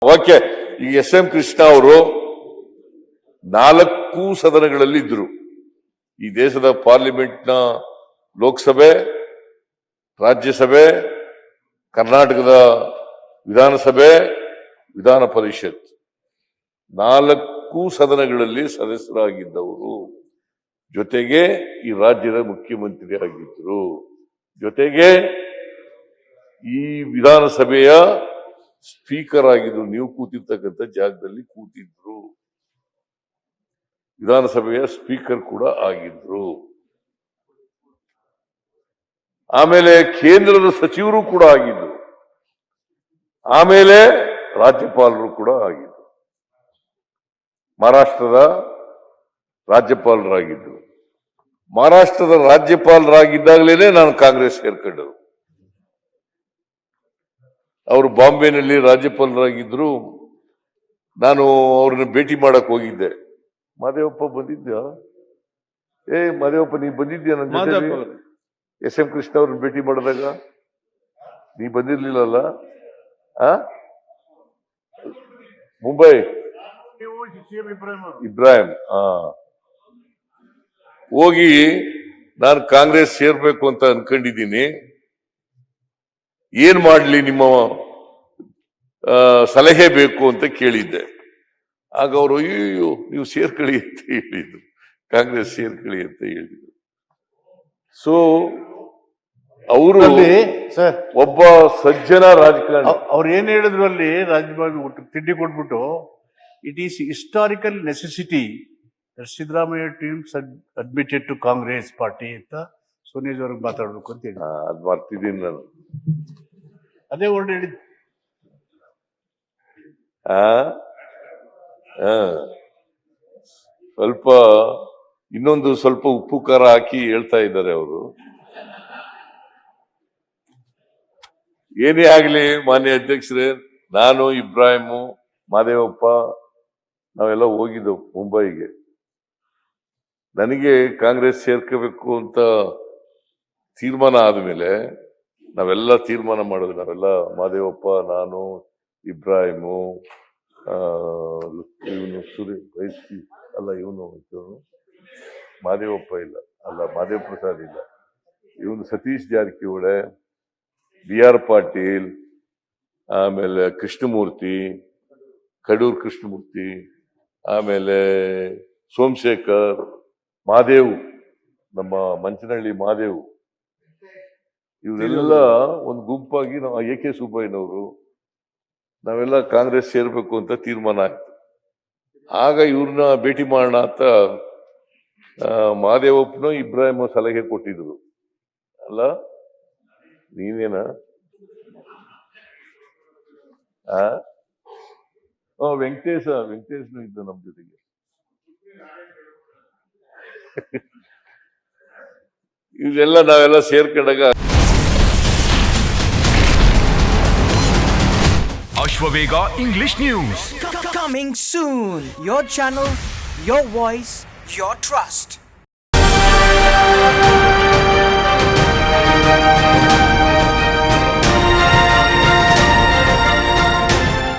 Okay. ಈ SM. Krishna ಅವರು 4 ಸದನಗಳಲ್ಲಿ ಇದ್ರು. ಈ ದೇಶದ ಪಾರ್ಲಿಮೆಂಟ್ನ ಲೋಕಸಭೆ, ರಾಜ್ಯಸಭೆ, ಕರ್ನಾಟಕದ ವಿಧಾನಸಭೆ, ವಿಧಾನ ಪರಿಷತ್ 4 ಸದನಗಳಲ್ಲಿ ಸದಸ್ಯರಾಗಿದ್ದವರು. ಜೊತೆಗೆ ಈ ರಾಜ್ಯದ ಮುಖ್ಯಮಂತ್ರಿ ಆಗಿದ್ರು. ಜೊತೆಗೆ ಈ ವಿಧಾನಸಭೆಯ ಸ್ಪೀಕರ್ ಆಗಿದ್ರು. ನೀವು ಕೂತಿರ್ತಕ್ಕಂಥ ಜಾಗದಲ್ಲಿ ಕೂತಿದ್ರು. ವಿಧಾನಸಭೆಯ ಸ್ಪೀಕರ್ ಕೂಡ ಆಗಿದ್ರು. ಆಮೇಲೆ ಕೇಂದ್ರದ ಸಚಿವರು ಕೂಡ ಆಗಿದ್ರು. ಆಮೇಲೆ ರಾಜ್ಯಪಾಲರು ಕೂಡ ಆಗಿದ್ರು. ಮಹಾರಾಷ್ಟ್ರದ ರಾಜ್ಯಪಾಲರಾಗಿದ್ರು. ಮಹಾರಾಷ್ಟ್ರದ ರಾಜ್ಯಪಾಲರಾಗಿದ್ದಾಗಲೇ ನಾನು ಕಾಂಗ್ರೆಸ್ ಸೇರ್ಕೊಂಡರು. ಅವರು ಬಾಂಬೆನಲ್ಲಿ ರಾಜ್ಯಪಾಲರಾಗಿದ್ರು. ನಾನು ಅವ್ರನ್ನ ಭೇಟಿ ಮಾಡಕ್ ಹೋಗಿದ್ದೆ. ಮಾದೇವಪ್ಪ ಬಂದಿದ್ದ? ಮಾದೇವಪ್ಪ, ನೀ ಬಂದಿದ್ಯಾ ನನ್ನ ಜೊತೆ? ಎಸ್.ಎಂ. ಕೃಷ್ಣ ಅವ್ರನ್ನ ಭೇಟಿ ಮಾಡಿದಾಗ ನೀ ಬಂದಿರ್ಲಿಲ್ಲಲ್ಲ? ಮುಂಬೈ ಇಬ್ರಾಹಿಂ ಹೋಗಿ ನಾನು ಕಾಂಗ್ರೆಸ್ ಸೇರ್ಬೇಕು ಅಂತ ಅನ್ಕೊಂಡಿದ್ದೀನಿ, ಏನ್ ಮಾಡ್ಲಿ, ನಿಮ್ಮ ಸಲಹೆ ಬೇಕು ಅಂತ ಕೇಳಿದ್ದೆ. ಆಗ ಅವರು ಅಯ್ಯೋ ನೀವು ಸೇರ್ಕೊಳ್ಳಿ ಅಂತ ಹೇಳಿದ್ರು, ಕಾಂಗ್ರೆಸ್ ಸೇರ್ಕೊಳ್ಳಿ ಅಂತ ಹೇಳಿದ್ರು. ಸೊ ಅವರು ಒಬ್ಬ ಸಜ್ಜನ ರಾಜಕಾರಣಿ. ಅವ್ರು ಏನ್ ಹೇಳಿದ್ರು ಅಲ್ಲಿ ರಾಜ್ಯಪಾಲ ತಿಂಡಿ ಕೊಟ್ಬಿಟ್ಟು, it is historical necessity Siddaramaiah teams admitted to Congress party ಅಂತ ಸೋನಿಯಾಜ್ ಅವ್ರಿಗೆ ಮಾತಾಡ್ಬೇಕು ಅಂತ ಹೇಳಿ ಅದ್ ಮಾಡ್ತಿದ್ದೀನಿ ನಾನು. ಅದೇ ವರ್ಡ್ ಹೇಳಿದ್. ಸ್ವಲ್ಪ ಇನ್ನೊಂದು ಸ್ವಲ್ಪ ಉಪ್ಪು ಖಾರ ಹಾಕಿ ಹೇಳ್ತಾ ಇದ್ದಾರೆ ಅವರು. ಏನೇ ಆಗ್ಲಿ ಮಾನ್ಯ ಅಧ್ಯಕ್ಷರೇ, ನಾನು, ಇಬ್ರಾಹಿಮು, ಮಾದೇವಪ್ಪ ನಾವೆಲ್ಲ ಹೋಗಿದ್ದೆವು ಮುಂಬೈಗೆ. ನನಗೆ ಕಾಂಗ್ರೆಸ್ ಸೇರ್ಕೋಬೇಕು ಅಂತ ತೀರ್ಮಾನ ಆದ್ಮೇಲೆ ನಾವೆಲ್ಲ ತೀರ್ಮಾನ ಮಾಡಿದ್ವಿ. ನಾವೆಲ್ಲ ಮಾದೇವಪ್ಪ, ನಾನು, ಇಬ್ರಾಹಿಮು, ಇವನು ಇವನು ಮಾದೇವಪ್ಪ ಇಲ್ಲ, ಮಾದೇವ ಪ್ರಸಾದ್ ಇಲ್ಲ, ಇವನು ಸತೀಶ್ ಜಾರಕಿಹೊಳಿ, B.R. ಪಾಟೀಲ್, ಆಮೇಲೆ ಕೃಷ್ಣಮೂರ್ತಿ, ಕಡೂರ್ ಕೃಷ್ಣಮೂರ್ತಿ, ಆಮೇಲೆ ಸೋಮಶೇಖರ್, ಮಹಾದೇವ್, ನಮ್ಮ ಮಂಚನಹಳ್ಳಿ ಮಹಾದೇವ್, ಇವರೆಲ್ಲ ಒಂದು ಗುಂಪಾಗಿ ನಾವು A.K. ಸುಬ್ಬಯ್ಯನವರು ನಾವೆಲ್ಲ ಕಾಂಗ್ರೆಸ್ ಸೇರ್ಬೇಕು ಅಂತ ತೀರ್ಮಾನ ಆಯ್ತು. ಆಗ ಇವ್ರನ್ನ ಭೇಟಿ ಮಾಡೋಣ ಅಂತ ಮಹಾದೇವಪ್ಪನೋ ಇಬ್ರಾಹಿಮೋ ಸಲಹೆ ಕೊಟ್ಟಿದ್ರು. ಅಲ್ಲ ನೀನೇನ? ವೆಂಕಟೇಶ್ನು ಇದ್ದು ನಮ್ ಜೊತೆಗೆ. ಇವೆಲ್ಲ ನಾವೆಲ್ಲ ಸೇರ್ಕೊಂಡಾಗ Ashwavega English News coming soon. Your channel, your voice, your trust.